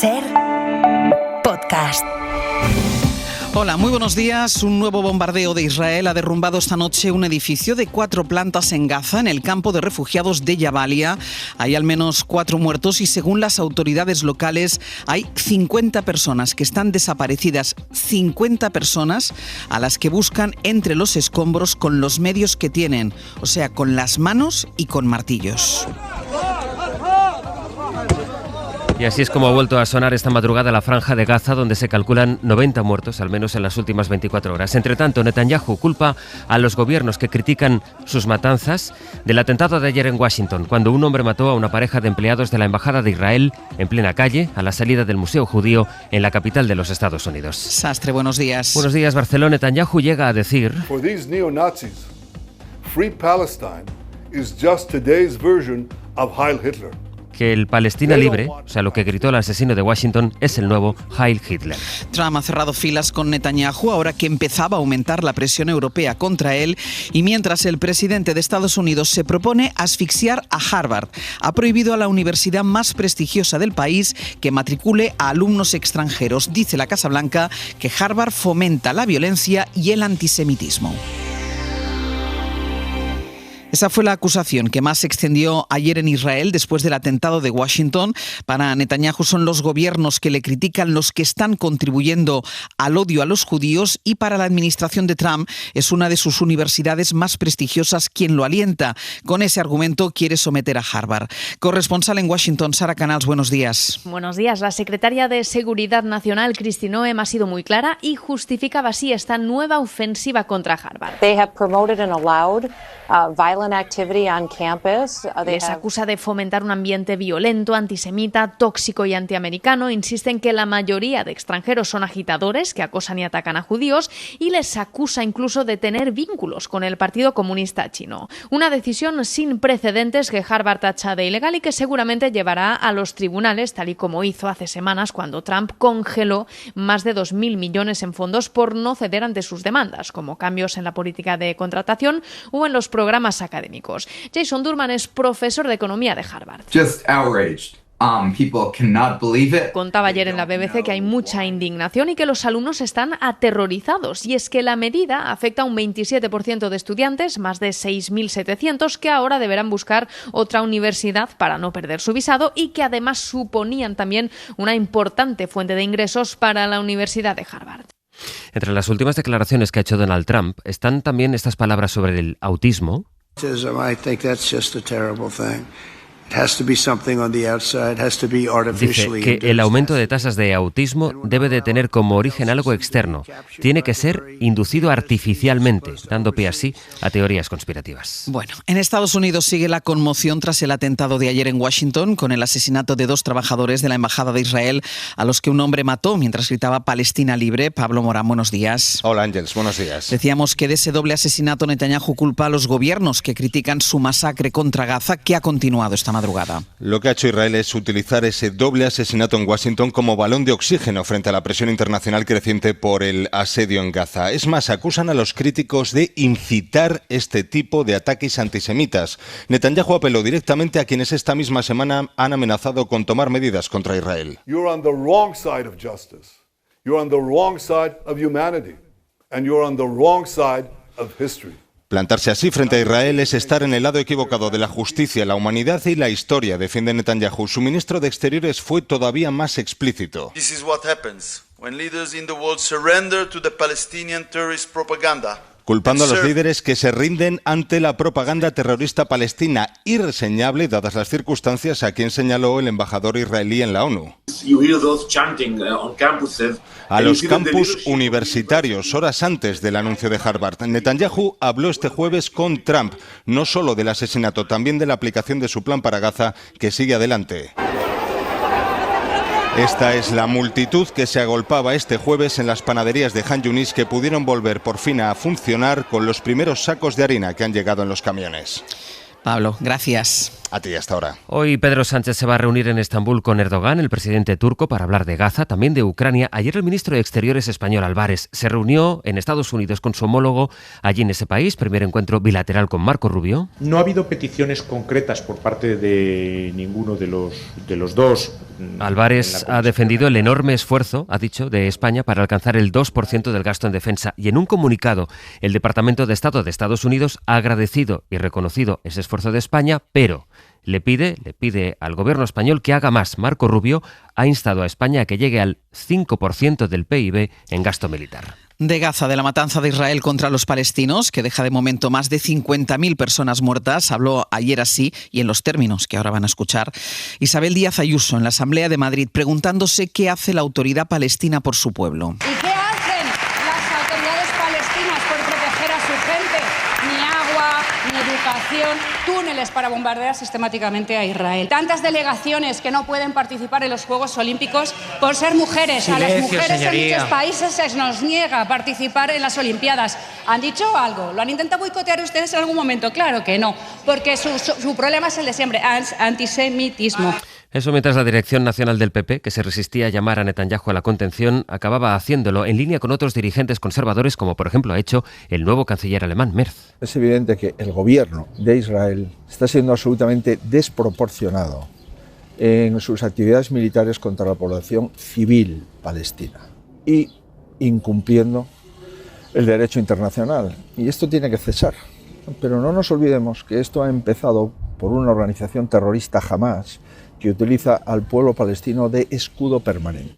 SER Podcast. Hola, muy buenos días. Un nuevo bombardeo de Israel ha derrumbado esta noche un edificio de 4 plantas en Gaza, en el campo de refugiados de Jabalia. Hay al menos 4 muertos y según las autoridades locales hay 50 personas que están desaparecidas. 50 personas a las que buscan entre los escombros con los medios que tienen, o sea, con las manos y con martillos. Y así es como ha vuelto a sonar esta madrugada la franja de Gaza, donde se calculan 90 muertos, al menos en las últimas 24 horas. Entre tanto, Netanyahu culpa a los gobiernos que critican sus matanzas del atentado de ayer en Washington, cuando un hombre mató a una pareja de empleados de la Embajada de Israel en plena calle, a la salida del Museo Judío en la capital de los Estados Unidos. Sastre, buenos días. Buenos días, Barcelona. Netanyahu llega a decir: For these neo-Nazis, Free Palestine is just today's version of Heil Hitler. Que el Palestina libre, o sea, lo que gritó el asesino de Washington, es el nuevo Heil Hitler. Trump ha cerrado filas con Netanyahu ahora que empezaba a aumentar la presión europea contra él y mientras el presidente de Estados Unidos se propone asfixiar a Harvard. Ha prohibido a la universidad más prestigiosa del país que matricule a alumnos extranjeros. Dice la Casa Blanca que Harvard fomenta la violencia y el antisemitismo. Esa fue la acusación que más se extendió ayer en Israel después del atentado de Washington. Para Netanyahu son los gobiernos que le critican los que están contribuyendo al odio a los judíos y para la administración de Trump es una de sus universidades más prestigiosas quien lo alienta. Con ese argumento quiere someter a Harvard. Corresponsal en Washington, Sara Canals, buenos días. Buenos días. La secretaria de Seguridad Nacional, Kristi Noem, ha sido muy clara y justificaba así esta nueva ofensiva contra Harvard. They have promoted and allowed violent activity on campus. Les acusa de fomentar un ambiente violento, antisemita, tóxico y antiamericano. Insisten que la mayoría de extranjeros son agitadores que acosan y atacan a judíos y les acusa incluso de tener vínculos con el Partido Comunista Chino. Una decisión sin precedentes que Harvard tacha de ilegal y que seguramente llevará a los tribunales, tal y como hizo hace semanas cuando Trump congeló más de 2.000 millones en fondos por no ceder ante sus demandas, como cambios en la política de contratación o en los programas académicos. Jason Durman es profesor de economía de Harvard. Just outraged. People cannot believe it. Contaba ayer en la BBC que hay mucha indignación y que los alumnos están aterrorizados. Y es que la medida afecta a un 27% de estudiantes, más de 6.700, que ahora deberán buscar otra universidad para no perder su visado y que además suponían también una importante fuente de ingresos para la Universidad de Harvard. Entre las últimas declaraciones que ha hecho Donald Trump están también estas palabras sobre el autismo. Dice que el aumento de tasas de autismo debe de tener como origen algo externo. Tiene que ser inducido artificialmente, dando pie así a teorías conspirativas. Bueno, en Estados Unidos sigue la conmoción tras el atentado de ayer en Washington con el asesinato de 2 trabajadores de la Embajada de Israel a los que un hombre mató mientras gritaba Palestina libre. Pablo Morán, buenos días. Hola Ángels, buenos días. Decíamos que de ese doble asesinato Netanyahu culpa a los gobiernos que critican su masacre contra Gaza, que ha continuado esta madrugada. Lo que ha hecho Israel es utilizar ese doble asesinato en Washington como balón de oxígeno frente a la presión internacional creciente por el asedio en Gaza. Es más, acusan a los críticos de incitar este tipo de ataques antisemitas. Netanyahu apeló directamente a quienes esta misma semana han amenazado con tomar medidas contra Israel. You're on the wrong side of justice. You're on the wrong side of humanity. And you're on the wrong side of history. Plantarse así frente a Israel es estar en el lado equivocado de la justicia, la humanidad y la historia, defiende Netanyahu. Su ministro de Exteriores fue todavía más explícito. This is what happens when leaders in the world surrender to the Palestinian terrorist propaganda. Culpando a los líderes que se rinden ante la propaganda terrorista palestina, irreseñable dadas las circunstancias, a quien señaló el embajador israelí en la ONU. A los campus universitarios, horas antes del anuncio de Harvard. Netanyahu habló este jueves con Trump, no solo del asesinato, también de la aplicación de su plan para Gaza, que sigue adelante. Esta es la multitud que se agolpaba este jueves en las panaderías de Han Yunis, que pudieron volver por fin a funcionar con los primeros sacos de harina que han llegado en los camiones. Pablo, gracias. A ti hasta ahora. Hoy Pedro Sánchez se va a reunir en Estambul con Erdogan, el presidente turco, para hablar de Gaza, también de Ucrania. Ayer el ministro de Exteriores español, Álvarez, se reunió en Estados Unidos con su homólogo allí en ese país. Primer encuentro bilateral con Marco Rubio. No ha habido peticiones concretas por parte de ninguno de los dos Álvarez ha defendido el enorme esfuerzo, ha dicho, de España para alcanzar el 2% del gasto en defensa. Y en un comunicado, el Departamento de Estado de Estados Unidos ha agradecido y reconocido ese esfuerzo de España, pero le pide al gobierno español que haga más. Marco Rubio ha instado a España a que llegue al 5% del PIB en gasto militar. De Gaza, de la matanza de Israel contra los palestinos, que deja de momento más de 50.000 personas muertas, habló ayer así, y en los términos que ahora van a escuchar, Isabel Díaz Ayuso en la Asamblea de Madrid, preguntándose qué hace la autoridad palestina por su pueblo. ¿Y qué hacen las autoridades palestinas por proteger a su gente? Ni agua, ni educación, túneles para bombardear sistemáticamente a Israel. Tantas delegaciones que no pueden participar en los Juegos Olímpicos por ser mujeres. Silencio, a las mujeres señoría. en muchos países se nos niega participar en las Olimpiadas. ¿Han dicho algo? ¿Lo han intentado boicotear ustedes en algún momento? Claro que no, porque su problema es el de siempre, antisemitismo. Eso mientras la Dirección Nacional del PP, que se resistía a llamar a Netanyahu a la contención, acababa haciéndolo en línea con otros dirigentes conservadores, como por ejemplo ha hecho el nuevo canciller alemán, Merz. Es evidente que el gobierno de Israel está siendo absolutamente desproporcionado en sus actividades militares contra la población civil palestina y incumpliendo el derecho internacional. Y esto tiene que cesar. Pero no nos olvidemos que esto ha empezado por una organización terrorista Hamás, que utiliza al pueblo palestino de escudo permanente.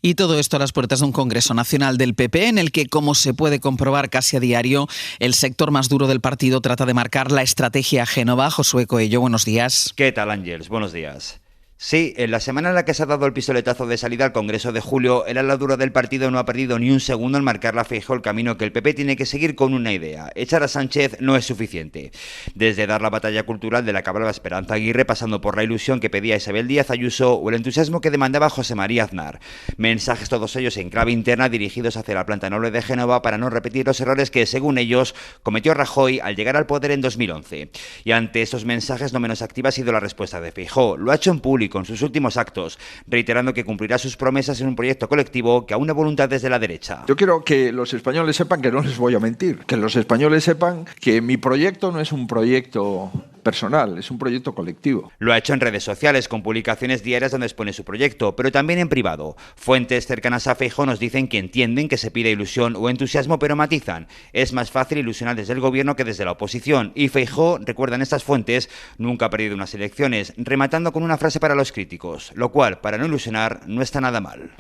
Y todo esto a las puertas de un Congreso Nacional del PP en el que, como se puede comprobar casi a diario, el sector más duro del partido trata de marcar la estrategia a Génova. Josué Coello, buenos días. ¿Qué tal, Ángels? Buenos días. Sí, en la semana en la que se ha dado el pistoletazo de salida al Congreso de julio, el ala dura del partido no ha perdido ni un segundo en marcarle a Feijóo el camino que el PP tiene que seguir con una idea. Echar a Sánchez no es suficiente. Desde dar la batalla cultural de la que hablaba Esperanza Aguirre, pasando por la ilusión que pedía Isabel Díaz Ayuso o el entusiasmo que demandaba José María Aznar. Mensajes todos ellos en clave interna dirigidos hacia la planta noble de Génova para no repetir los errores que, según ellos, cometió Rajoy al llegar al poder en 2011. Y ante estos mensajes no menos activa ha sido la respuesta de Feijóo. Lo ha hecho en público en sus últimos actos, reiterando que cumplirá sus promesas en un proyecto colectivo que aúna voluntades de la derecha. Yo quiero que los españoles sepan que no les voy a mentir, que los españoles sepan que mi proyecto no es un proyecto personal, es un proyecto colectivo. Lo ha hecho en redes sociales, con publicaciones diarias donde expone su proyecto, pero también en privado. Fuentes cercanas a Feijóo nos dicen que entienden que se pide ilusión o entusiasmo, pero matizan. Es más fácil ilusionar desde el gobierno que desde la oposición. Y Feijóo, recuerdan estas fuentes, nunca ha perdido unas elecciones, rematando con una frase para los críticos, lo cual, para no ilusionar, no está nada mal.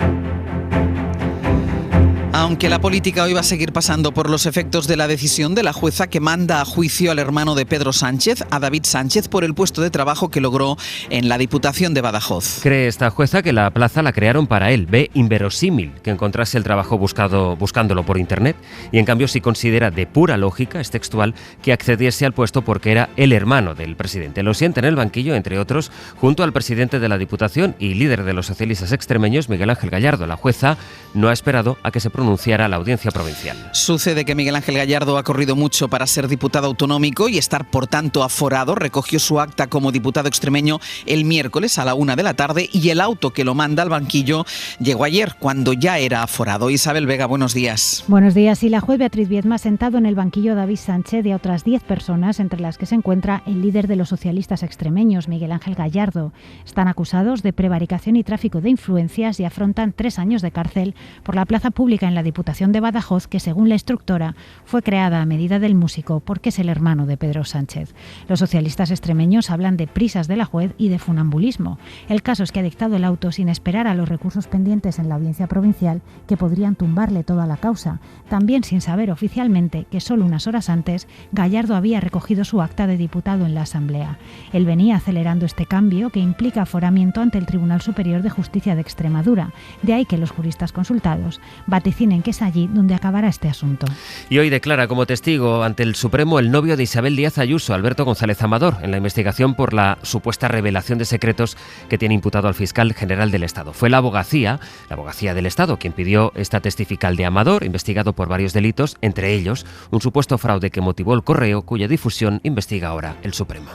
Aunque la política hoy va a seguir pasando por los efectos de la decisión de la jueza que manda a juicio al hermano de Pedro Sánchez, a David Sánchez, por el puesto de trabajo que logró en la Diputación de Badajoz. Cree esta jueza que la plaza la crearon para él. Ve inverosímil que encontrase el trabajo buscándolo por internet, y en cambio sí considera de pura lógica, es textual, que accediese al puesto porque era el hermano del presidente. Lo sienta en el banquillo, entre otros, junto al presidente de la Diputación y líder de los socialistas extremeños, Miguel Ángel Gallardo. La jueza no ha esperado a que se pronunciara la audiencia provincial. Sucede que Miguel Ángel Gallardo ha corrido mucho para ser diputado autonómico y estar, por tanto, aforado. Recogió su acta como diputado extremeño el miércoles a la 1 de la tarde y el auto que lo manda al banquillo llegó ayer, cuando ya era aforado. Isabel Vega, buenos días. Buenos días. Y la juez Beatriz Viedma ha sentado en el banquillo a David Sánchez y a otras 10 personas, entre las que se encuentra el líder de los socialistas extremeños, Miguel Ángel Gallardo. Están acusados de prevaricación y tráfico de influencias y afrontan 3 años de cárcel por la plaza pública en la Diputación de Badajoz, que según la instructora fue creada a medida del músico porque es el hermano de Pedro Sánchez. Los socialistas extremeños hablan de prisas de la juez y de funambulismo. El caso es que ha dictado el auto sin esperar a los recursos pendientes en la audiencia provincial, que podrían tumbarle toda la causa. También sin saber oficialmente que solo unas horas antes Gallardo había recogido su acta de diputado en la Asamblea. Él venía acelerando este cambio, que implica aforamiento ante el Tribunal Superior de Justicia de Extremadura. De ahí que los juristas consultados vaticinen que es allí donde acabará este asunto. Y hoy declara como testigo ante el Supremo el novio de Isabel Díaz Ayuso, Alberto González Amador, en la investigación por la supuesta revelación de secretos que tiene imputado al fiscal general del Estado. Fue la abogacía del Estado, quien pidió esta testifical de Amador, investigado por varios delitos, entre ellos un supuesto fraude que motivó el correo, cuya difusión investiga ahora el Supremo.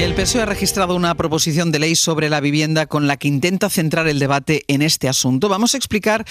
El PSOE ha registrado una proposición de ley sobre la vivienda con la que intenta centrar el debate en este asunto. Vamos a explicar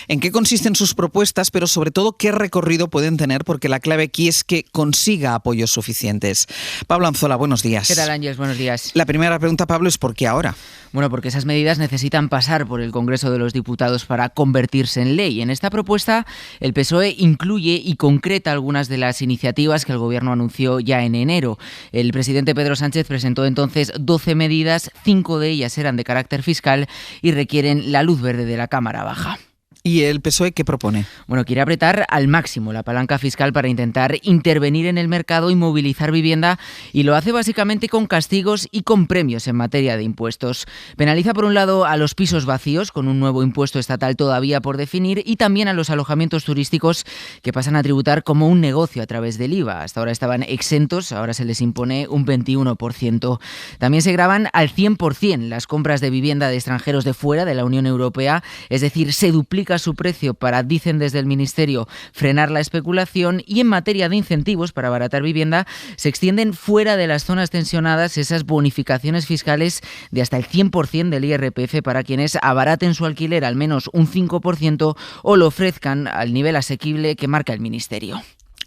en qué consisten sus propuestas, pero sobre todo qué recorrido pueden tener, porque la clave aquí es que consiga apoyos suficientes. Pablo Anzola, buenos días. ¿Qué tal, Ángeles? Buenos días. La primera pregunta, Pablo, es ¿por qué ahora? Bueno, porque esas medidas necesitan pasar por el Congreso de los Diputados para convertirse en ley. En esta propuesta, el PSOE incluye y concreta algunas de las iniciativas que el Gobierno anunció ya en enero. El presidente Pedro Sánchez presentó entonces 12 medidas, 5 de ellas eran de carácter fiscal y requieren la luz verde de la Cámara Baja. ¿Y el PSOE qué propone? Bueno, quiere apretar al máximo la palanca fiscal para intentar intervenir en el mercado y movilizar vivienda, y lo hace básicamente con castigos y con premios en materia de impuestos. Penaliza por un lado a los pisos vacíos, con un nuevo impuesto estatal todavía por definir, y también a los alojamientos turísticos, que pasan a tributar como un negocio a través del IVA. Hasta ahora estaban exentos, ahora se les impone un 21%. También se gravan al 100% las compras de vivienda de extranjeros de fuera de la Unión Europea, es decir, se duplica su precio para, dicen desde el Ministerio, frenar la especulación, y en materia de incentivos para abaratar vivienda se extienden fuera de las zonas tensionadas esas bonificaciones fiscales de hasta el 100% del IRPF para quienes abaraten su alquiler al menos un 5% o lo ofrezcan al nivel asequible que marca el Ministerio.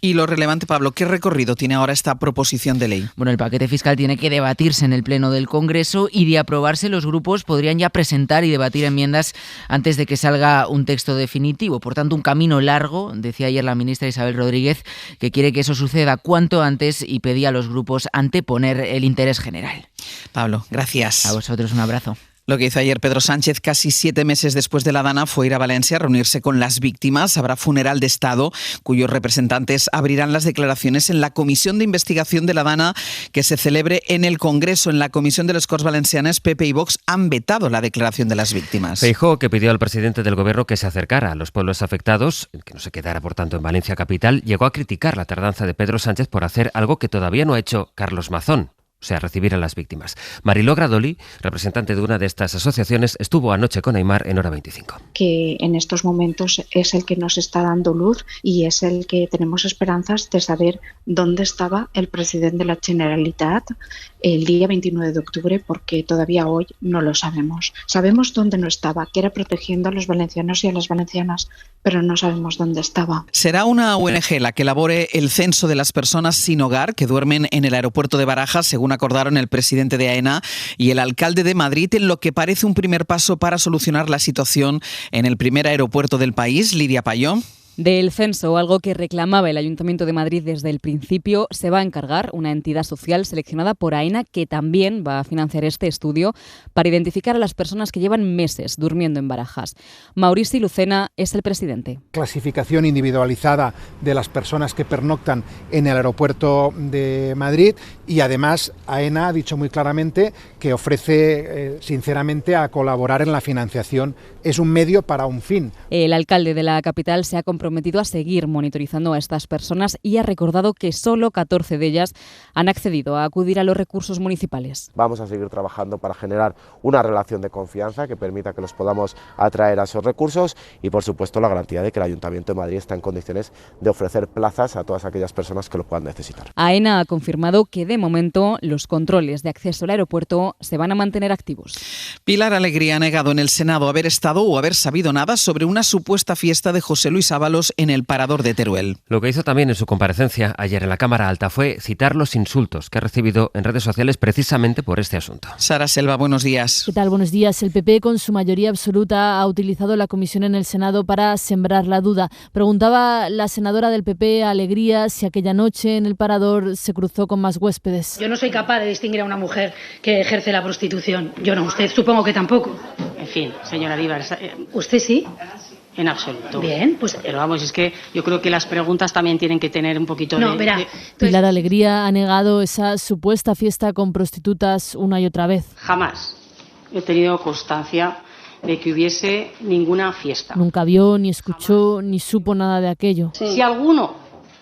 Y lo relevante, Pablo, ¿qué recorrido tiene ahora esta proposición de ley? Bueno, el paquete fiscal tiene que debatirse en el Pleno del Congreso y, de aprobarse, los grupos podrían ya presentar y debatir enmiendas antes de que salga un texto definitivo. Por tanto, un camino largo, decía ayer la ministra Isabel Rodríguez, que quiere que eso suceda cuanto antes y pedía a los grupos anteponer el interés general. Pablo, gracias. A vosotros un abrazo. Lo que hizo ayer Pedro Sánchez, casi 7 meses después de la Dana, fue ir a Valencia a reunirse con las víctimas. Habrá funeral de Estado, cuyos representantes abrirán las declaraciones en la comisión de investigación de la Dana que se celebre en el Congreso. En la comisión de les Corts Valencianes, PP y Vox han vetado la declaración de las víctimas. Feijóo, que pidió al presidente del Gobierno que se acercara a los pueblos afectados, que no se quedara, por tanto, en Valencia capital, llegó a criticar la tardanza de Pedro Sánchez por hacer algo que todavía no ha hecho Carlos Mazón. O sea, recibir a las víctimas. Mariló Gradoli, representante de una de estas asociaciones, estuvo anoche con Aimar en Hora 25. Que en estos momentos es el que nos está dando luz y es el que tenemos esperanzas de saber dónde estaba el presidente de la Generalitat el día 29 de octubre, porque todavía hoy no lo sabemos. Sabemos dónde no estaba, que era protegiendo a los valencianos y a las valencianas, pero no sabemos dónde estaba. Será una ONG la que elabore el censo de las personas sin hogar que duermen en el aeropuerto de Barajas, según acordaron el presidente de AENA y el alcalde de Madrid, en lo que parece un primer paso para solucionar la situación en el primer aeropuerto del país. Lidia Payó. Del censo, algo que reclamaba el Ayuntamiento de Madrid desde el principio, se va a encargar una entidad social seleccionada por AENA, que también va a financiar este estudio para identificar a las personas que llevan meses durmiendo en Barajas. Maurici Lucena es el presidente. Clasificación individualizada de las personas que pernoctan en el aeropuerto de Madrid, y además AENA ha dicho muy claramente que ofrece sinceramente a colaborar en la financiación. Es un medio para un fin. El alcalde de la capital se ha comprometido a seguir monitorizando a estas personas y ha recordado que solo 14 de ellas han accedido a acudir a los recursos municipales. Vamos a seguir trabajando para generar una relación de confianza que permita que los podamos atraer a esos recursos y, por supuesto, la garantía de que el Ayuntamiento de Madrid está en condiciones de ofrecer plazas a todas aquellas personas que lo puedan necesitar. AENA ha confirmado que de momento los controles de acceso al aeropuerto se van a mantener activos. Pilar Alegría ha negado en el Senado haber estado o haber sabido nada sobre una supuesta fiesta de José Luis Ábalos en el Parador de Teruel. Lo que hizo también en su comparecencia ayer en la Cámara Alta fue citar los insultos que ha recibido en redes sociales precisamente por este asunto. Sara Selva, buenos días. ¿Qué tal? Buenos días. El PP, con su mayoría absoluta, ha utilizado la comisión en el Senado para sembrar la duda. Preguntaba la senadora del PP, Alegría, si aquella noche en el Parador se cruzó con más huéspedes. Yo no soy capaz de distinguir a una mujer que ejerce la prostitución. Yo no, usted supongo que tampoco. En fin, señora Rivas, ¿usted sí? En absoluto. Bien, pues... Pero vamos, es que yo creo que las preguntas también tienen que tener un poquito de... Pilar Alegría ha negado esa supuesta fiesta con prostitutas una y otra vez. Jamás he tenido constancia de que hubiese ninguna fiesta. Nunca vio, ni escuchó, ni supo nada de aquello. Sí. Si alguno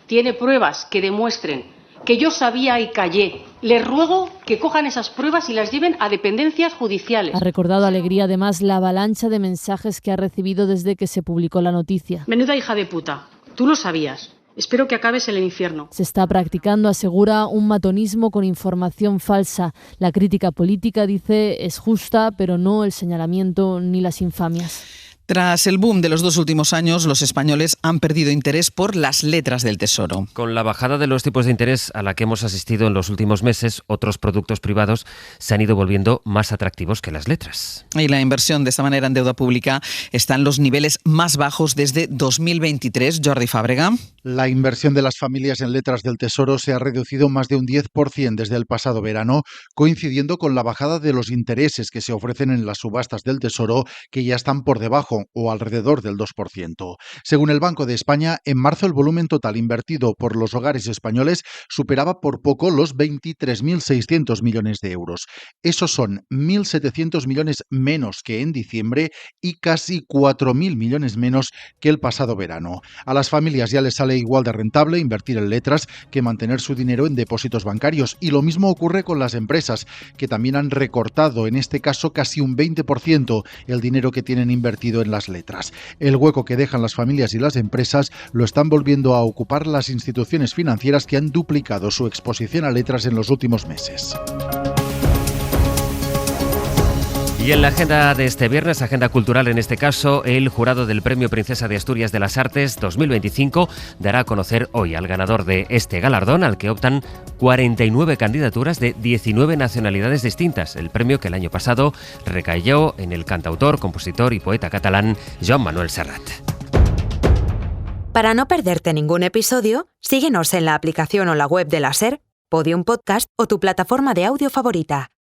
tiene pruebas que demuestren que yo sabía y callé, les ruego que cojan esas pruebas y las lleven a dependencias judiciales. Ha recordado Alegría además la avalancha de mensajes que ha recibido desde que se publicó la noticia. Menuda hija de puta, tú lo sabías. espero que acabes en el infierno. Se está practicando, asegura, un matonismo con información falsa. La crítica política, dice, es justa, pero no el señalamiento ni las infamias. Tras el boom de los 2 últimos años, los españoles han perdido interés por las letras del Tesoro. Con la bajada de los tipos de interés a la que hemos asistido en los últimos meses, otros productos privados se han ido volviendo más atractivos que las letras. Y la inversión de esta manera en deuda pública está en los niveles más bajos desde 2023. Jordi Fàbrega. La inversión de las familias en letras del Tesoro se ha reducido más de un 10% desde el pasado verano, coincidiendo con la bajada de los intereses que se ofrecen en las subastas del Tesoro, que ya están por debajo o alrededor del 2%. Según el Banco de España, en marzo el volumen total invertido por los hogares españoles superaba por poco los 23.600 millones de euros. Esos son 1.700 millones menos que en diciembre y casi 4.000 millones menos que el pasado verano. A las familias ya les sale igual de rentable invertir en letras que mantener su dinero en depósitos bancarios, y lo mismo ocurre con las empresas, que también han recortado, en este caso casi un 20%, el dinero que tienen invertido en las letras. El hueco que dejan las familias y las empresas lo están volviendo a ocupar las instituciones financieras, que han duplicado su exposición a letras en los últimos meses. Y en la agenda de este viernes, agenda cultural en este caso, el jurado del Premio Princesa de Asturias de las Artes 2025 dará a conocer hoy al ganador de este galardón, al que optan 49 candidaturas de 19 nacionalidades distintas. El premio que el año pasado recayó en el cantautor, compositor y poeta catalán Joan Manuel Serrat. Para no perderte ningún episodio, síguenos en la aplicación o la web de la SER, Podium Podcast o tu plataforma de audio favorita.